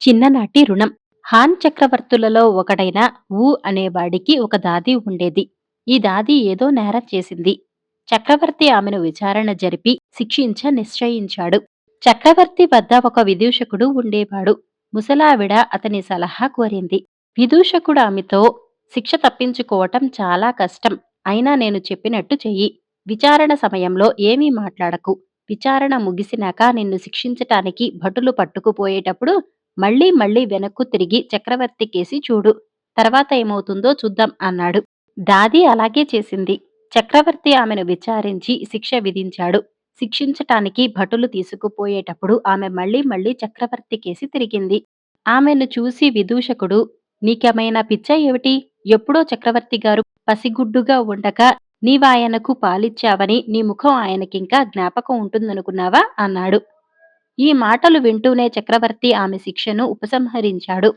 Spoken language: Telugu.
చిన్ననాటి రుణం. హాన్ చక్రవర్తులలో ఒకడైన వు అనేవాడికి ఒక దాది ఉండేది. ఈ దాది ఏదో నేరం చేసింది. చక్రవర్తి ఆమెను విచారణ జరిపి శిక్షించ నిశ్చయించాడు. చక్రవర్తి వద్ద ఒక విదూషకుడు ఉండేవాడు. ముసలావిడ అతని సలహా కోరింది. విదూషకుడు ఆమెతో, శిక్ష తప్పించుకోవటం చాలా కష్టం. అయినా నేను చెప్పినట్టు చెయ్యి. విచారణ సమయంలో ఏమీ మాట్లాడకు. విచారణ ముగిసినాక నిన్ను శిక్షించటానికి భటులు పట్టుకుపోయేటప్పుడు మళ్ళీ మళ్ళీ వెనక్కు తిరిగి చక్రవర్తి కేసి చూడు. తర్వాత ఏమవుతుందో చూద్దాం అన్నాడు. దాది అలాగే చేసింది. చక్రవర్తి ఆమెను విచారించి శిక్ష విధించాడు. శిక్షించటానికి భటులు తీసుకుపోయేటప్పుడు ఆమె మళ్ళీ మళ్ళీ చక్రవర్తి కేసి తిరిగింది. ఆమెను చూసి విదూషకుడు, నీకేమైనా పిచ్చా ఏమిటి? ఎప్పుడో చక్రవర్తి గారు పసిగుడ్డుగా ఉండగా నీవాయనకు పాలిచ్చావని నీ ముఖం ఆయనకింకా జ్ఞాపకం ఉంటుందనుకున్నావా? అన్నాడు. ఈ మాటలు వింటూనే చక్రవర్తి ఆమె శిక్షను ఉపసంహరించాడు.